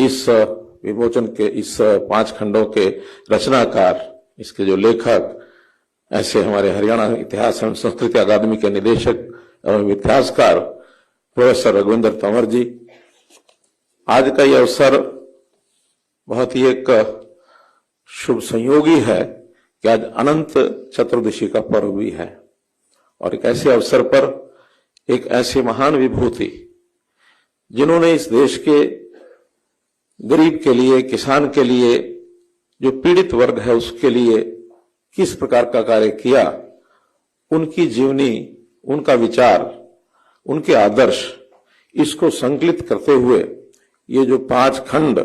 इस विमोचन के इस 5 खंडों के रचनाकार, इसके जो लेखक, ऐसे हमारे हरियाणा इतिहास एवं संस्कृति अकादमी के निदेशक एवं इतिहासकार प्रोफेसर रघुविंदर तंवर जी। आज का यह अवसर बहुत ही एक शुभ संयोगी है कि आज अनंत चतुर्दशी का पर्व भी है और एक ऐसे अवसर पर एक ऐसी महान विभूति जिन्होंने इस देश के गरीब के लिए, किसान के लिए, जो पीड़ित वर्ग है उसके लिए किस प्रकार का कार्य किया, उनकी जीवनी, उनका विचार, उनके आदर्श, इसको संकलित करते हुए ये जो 5 खंड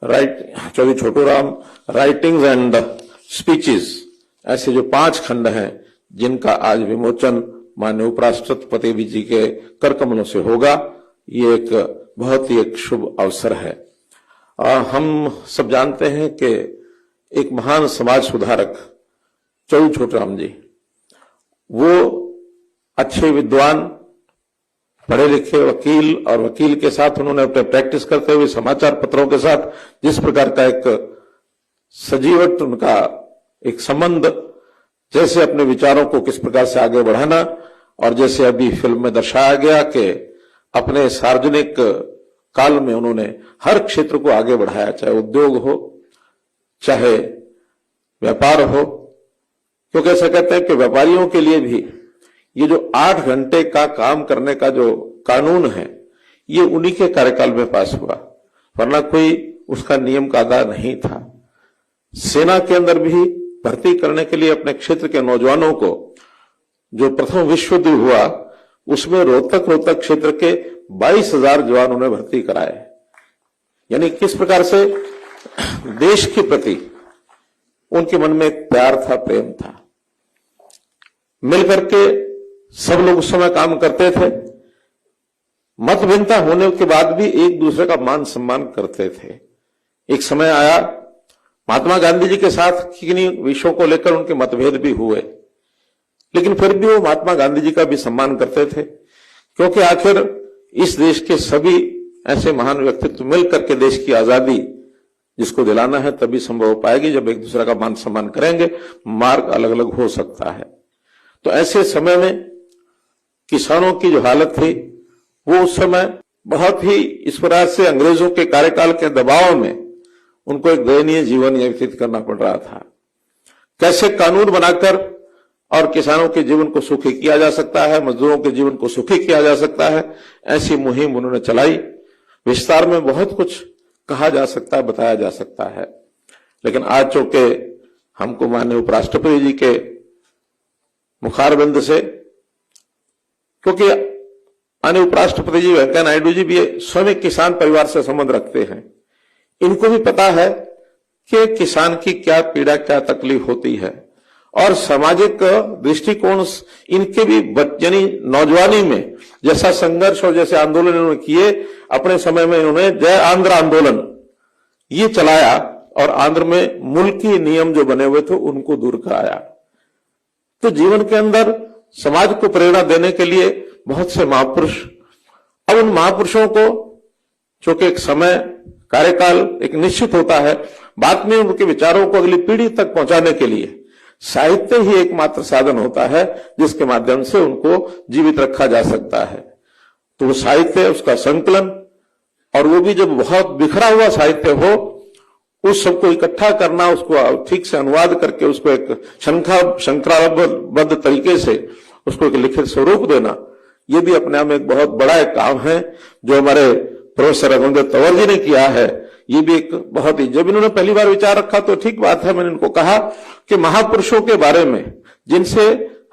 Chaudhary Chhoturam writings and speeches, ऐसे जो 5 खंड हैं जिनका आज विमोचन माननीय उपराष्ट्रपति जी के कर कमलों से होगा, ये एक बहुत ही एक शुभ अवसर है। हम सब जानते हैं कि एक महान समाज सुधारक चौधरी छोटूराम जी, वो अच्छे विद्वान, पढ़े लिखे वकील, और वकील के साथ उन्होंने अपने प्रैक्टिस करते हुए समाचार पत्रों के साथ जिस प्रकार का एक सजीवट उनका एक संबंध, जैसे अपने विचारों को किस प्रकार से आगे बढ़ाना, और जैसे अभी फिल्म में दर्शाया गया कि अपने सार्वजनिक काल में उन्होंने हर क्षेत्र को आगे बढ़ाया, चाहे उद्योग हो, चाहे व्यापार हो, क्योंकि ऐसा कहते हैं कि व्यापारियों के लिए भी ये जो 8 घंटे का काम करने का जो कानून है, ये उन्हीं के कार्यकाल में पास हुआ, वरना कोई उसका नियम कायदा नहीं था। सेना के अंदर भी भर्ती करने के लिए अपने क्षेत्र के नौजवानों को, जो प्रथम विश्व युद्ध हुआ उसमें रोहतक क्षेत्र के 22,000 जवान उन्हें भर्ती कराए। यानी किस प्रकार से देश के प्रति उनके मन में एक प्यार था, प्रेम था। मिलकर के सब लोग उस समय काम करते थे, मतभिन्नता होने के बाद भी एक दूसरे का मान सम्मान करते थे। एक समय आया महात्मा गांधी जी के साथ किन्हीं विषयों को लेकर उनके मतभेद भी हुए, लेकिन फिर भी वो महात्मा गांधी जी का भी सम्मान करते थे, क्योंकि आखिर इस देश के सभी ऐसे महान व्यक्तित्व मिलकर के देश की आजादी जिसको दिलाना है तभी संभव हो पाएगी जब एक दूसरे का मान सम्मान करेंगे। मार्ग अलग अलग हो सकता है। तो ऐसे समय में किसानों की जो हालत थी वो उस समय बहुत ही इस प्रकार से अंग्रेजों के कार्यकाल के दबाव में उनको एक दयनीय जीवन व्यतीत करना पड़ रहा था। कैसे कानून बनाकर और किसानों के जीवन को सुखी किया जा सकता है, मजदूरों के जीवन को सुखी किया जा सकता है, ऐसी मुहिम उन्होंने चलाई। विस्तार में बहुत कुछ कहा जा सकता है, बताया जा सकता है, लेकिन आज चूंकि हमको माननीय उपराष्ट्रपति जी के मुखारबिंद से, क्योंकि माननीय उपराष्ट्रपति जी वेंकैया नायडू जी भी स्वयं किसान परिवार से संबंध रखते हैं, इनको भी पता है कि किसान की क्या पीड़ा, क्या तकलीफ होती है, और सामाजिक दृष्टिकोण इनके भी यानी नौजवानी में जैसा संघर्ष और जैसे आंदोलन इन्होंने किए, अपने समय में इन्होंने जय आंध्र आंदोलन ये चलाया और आंध्र में मुल्की नियम जो बने हुए थे उनको दूर कराया। तो जीवन के अंदर समाज को प्रेरणा देने के लिए बहुत से महापुरुष, अब उन महापुरुषों को चूंकि एक समय कार्यकाल एक निश्चित होता है, बाद में उनके विचारों को अगली पीढ़ी तक पहुंचाने के लिए साहित्य ही एकमात्र साधन होता है जिसके माध्यम से उनको जीवित रखा जा सकता है। तो वो साहित्य, उसका संकलन, और वो भी जब बहुत बिखरा हुआ साहित्य हो, उस सबको इकट्ठा करना, उसको ठीक से अनुवाद करके उसको एक शंखलाबद्ध तरीके से उसको एक लिखित स्वरूप देना, ये भी अपने आप में एक बहुत बड़ा एक काम है जो हमारे प्रोफेसर रघुविंदर तंवर जी ने किया है। ये भी एक बहुत ही, जब इन्होंने पहली बार विचार रखा तो ठीक बात है, मैंने इनको कहा कि महापुरुषों के बारे में जिनसे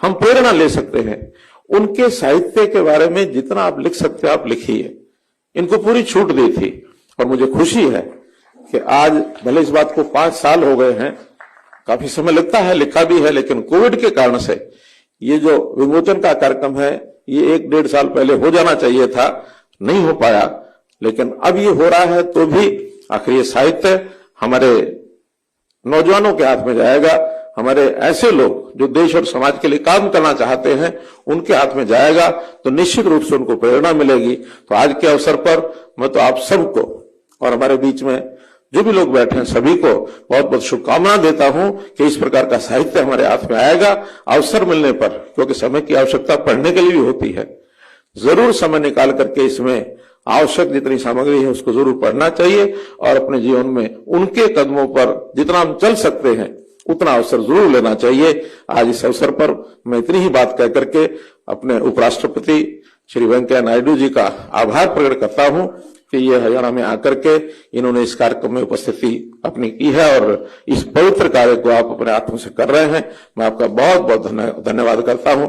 हम प्रेरणा ले सकते हैं, उनके साहित्य के बारे में जितना आप लिख सकते हैं आप लिखिए। इनको पूरी छूट दी थी और मुझे खुशी है कि आज भले इस बात को 5 साल हो गए हैं, काफी समय लगता है, लिखा भी है, लेकिन कोविड के कारण से ये जो विमोचन का कार्यक्रम है ये 1-1.5 साल पहले हो जाना चाहिए था, नहीं हो पाया, लेकिन अब ये हो रहा है। तो भी आखिर ये साहित्य हमारे नौजवानों के हाथ में जाएगा, हमारे ऐसे लोग जो देश और समाज के लिए काम करना चाहते हैं उनके हाथ में जाएगा, तो निश्चित रूप से उनको प्रेरणा मिलेगी। तो आज के अवसर पर मैं तो आप सबको और हमारे बीच में जो भी लोग बैठे हैं सभी को बहुत बहुत शुभकामना देता हूं कि इस प्रकार का साहित्य हमारे हाथ में आएगा अवसर मिलने पर, क्योंकि समय की आवश्यकता पढ़ने के लिए भी होती है। जरूर समय निकाल करके इसमें आवश्यक जितनी सामग्री है उसको जरूर पढ़ना चाहिए और अपने जीवन में उनके कदमों पर जितना हम चल सकते हैं उतना अवसर जरूर लेना चाहिए। आज इस अवसर पर मैं इतनी ही बात कह करके अपने उपराष्ट्रपति श्री वेंकैया नायडू जी का आभार प्रकट करता हूं कि ये हरियाणा में आकर के इन्होंने इस कार्यक्रम में उपस्थिति अपनी की है और इस पवित्र कार्य को आप अपने हाथों से कर रहे हैं। मैं आपका बहुत बहुत धन्यवाद करता हूं।